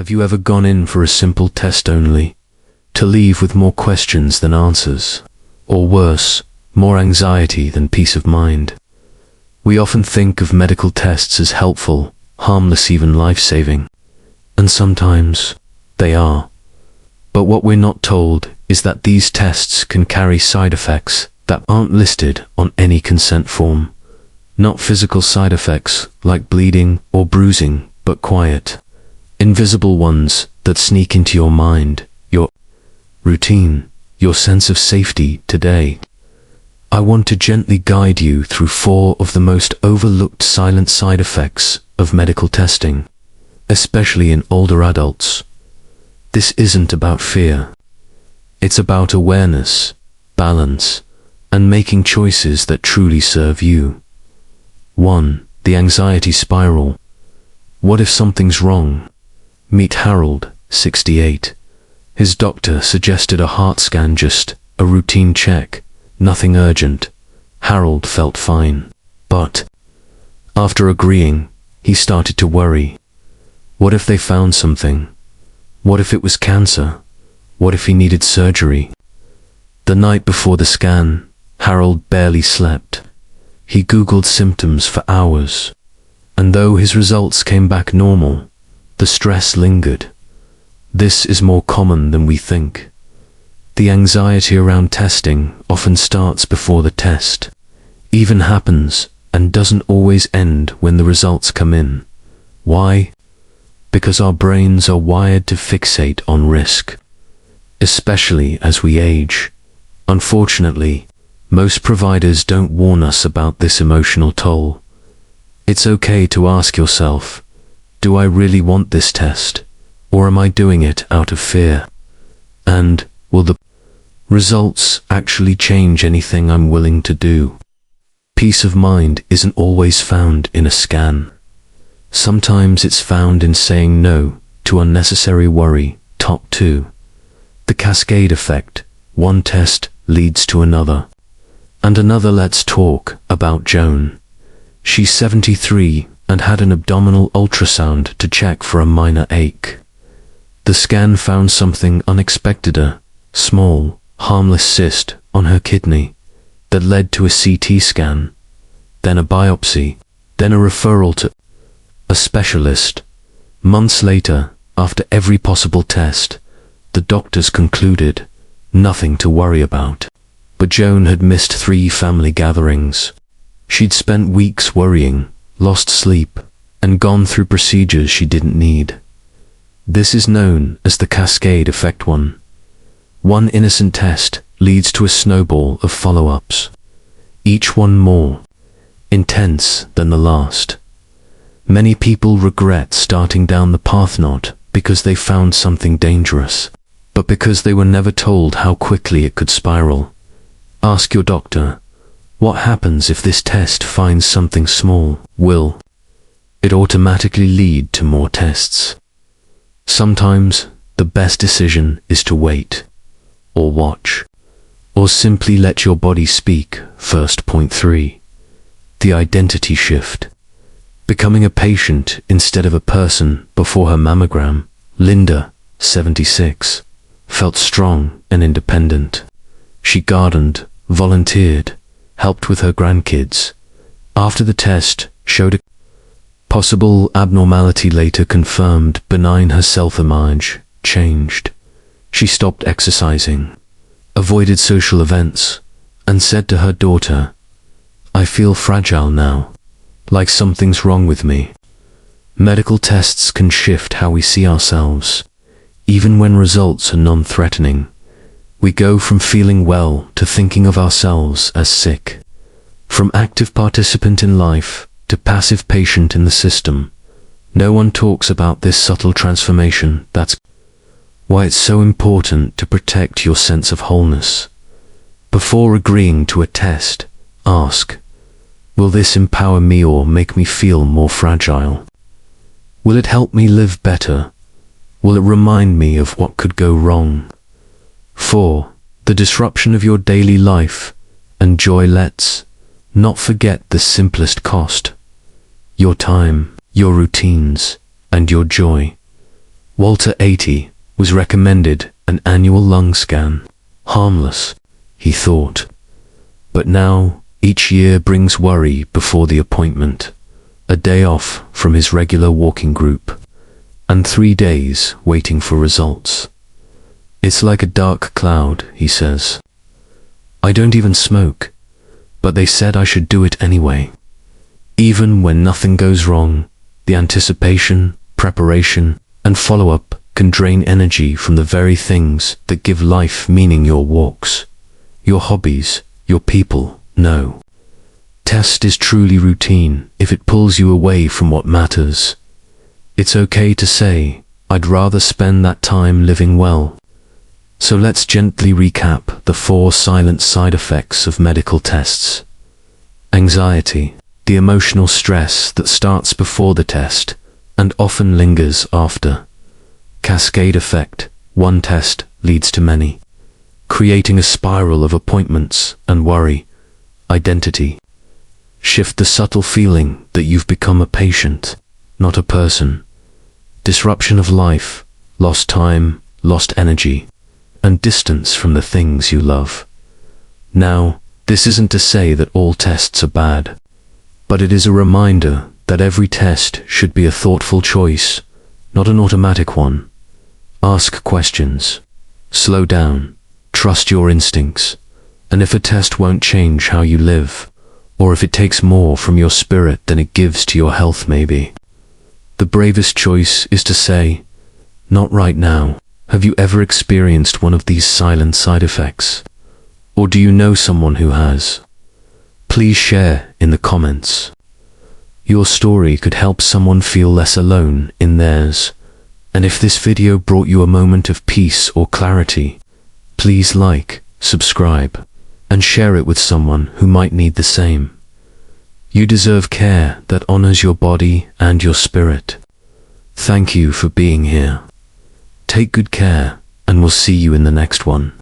Have you ever gone in for a simple test only, to leave with more questions than answers? Or worse, more anxiety than peace of mind? We often think of medical tests as helpful, harmless, even life-saving. And sometimes they are. But what we're not told is that these tests can carry side effects that aren't listed on any consent form. Not physical side effects like bleeding or bruising, but quiet, invisible ones that sneak into your mind, your routine, your sense of safety today. I want to gently guide you through 4 of the most overlooked silent side effects of medical testing, especially in older adults. This isn't about fear. It's about awareness, balance, and making choices that truly serve you. 1. The anxiety spiral. What if something's wrong? Meet Harold, 68. His doctor suggested a heart scan, just a routine check, nothing urgent. Harold felt fine. But after agreeing, he started to worry. What if they found something? What if it was cancer? What if he needed surgery? The night before the scan, Harold barely slept. He Googled symptoms for hours, and though his results came back normal, the stress lingered. This is more common than we think. The anxiety around testing often starts before the test, even happens and doesn't always end when the results come in. Why? Because our brains are wired to fixate on risk, especially as we age. Unfortunately, most providers don't warn us about this emotional toll. It's okay to ask yourself, do I really want this test, or am I doing it out of fear? And will the results actually change anything I'm willing to do? Peace of mind isn't always found in a scan. Sometimes it's found in saying no to unnecessary worry. Top 2. The cascade effect. One test leads to another, and another. Let's talk about Joan. She's 73 and had an abdominal ultrasound to check for a minor ache. The scan found something unexpected, a small, harmless cyst on her kidney that led to a CT scan, then a biopsy, then a referral to a specialist. Months later, after every possible test, the doctors concluded nothing to worry about. But Joan had missed 3 family gatherings. She'd spent weeks worrying, lost sleep, and gone through procedures she didn't need. This is known as the cascade effect. One innocent test leads to a snowball of follow-ups, each one more intense than the last. Many people regret starting down the path not because they found something dangerous, but because they were never told how quickly it could spiral. Ask your doctor, what happens if this test finds something small? Will it automatically lead to more tests? Sometimes the best decision is to wait, or watch, or simply let your body speak. First. Point 3. The identity shift. Becoming a patient instead of a person. Before her mammogram, Linda, 76, felt strong and independent. She gardened, volunteered, helped with her grandkids. After the test showed a possible abnormality, later confirmed benign, her self-image changed. She stopped exercising, avoided social events, and said to her daughter, "I feel fragile now, like something's wrong with me." Medical tests can shift how we see ourselves. Even when results are non-threatening, we go from feeling well to thinking of ourselves as sick. From active participant in life to passive patient in the system. No one talks about this subtle transformation. That's why it's so important to protect your sense of wholeness. Before agreeing to a test, ask, will this empower me or make me feel more fragile? Will it help me live better? Will it remind me of what could go wrong? 4. The disruption of your daily life and joy. Let's not forget the simplest cost: your time, your routines, and your joy. Walter, 80, was recommended an annual lung scan. Harmless, he thought. But now, each year brings worry before the appointment, a day off from his regular walking group, and 3 days waiting for results. It's like a dark cloud, he says. I don't even smoke, but they said I should do it anyway. Even when nothing goes wrong, the anticipation, preparation, and follow-up can drain energy from the very things that give life meaning. Your walks, your hobbies, your people. No. Test is truly routine if it pulls you away from what matters. It's okay to say, I'd rather spend that time living well. So let's gently recap the 4 silent side effects of medical tests. Anxiety, the emotional stress that starts before the test and often lingers after. Cascade effect, one test leads to many, creating a spiral of appointments and worry. Identity, shift the subtle feeling that you've become a patient, not a person. Disruption of life, lost time, lost energy, and distance from the things you love. Now, this isn't to say that all tests are bad, but it is a reminder that every test should be a thoughtful choice, not an automatic one. Ask questions, slow down, trust your instincts, and if a test won't change how you live, or if it takes more from your spirit than it gives to your health, maybe, the bravest choice is to say, not right now. Have you ever experienced one of these silent side effects? Or do you know someone who has? Please share in the comments. Your story could help someone feel less alone in theirs. And if this video brought you a moment of peace or clarity, please like, subscribe, and share it with someone who might need the same. You deserve care that honors your body and your spirit. Thank you for being here. Take good care, and we'll see you in the next one.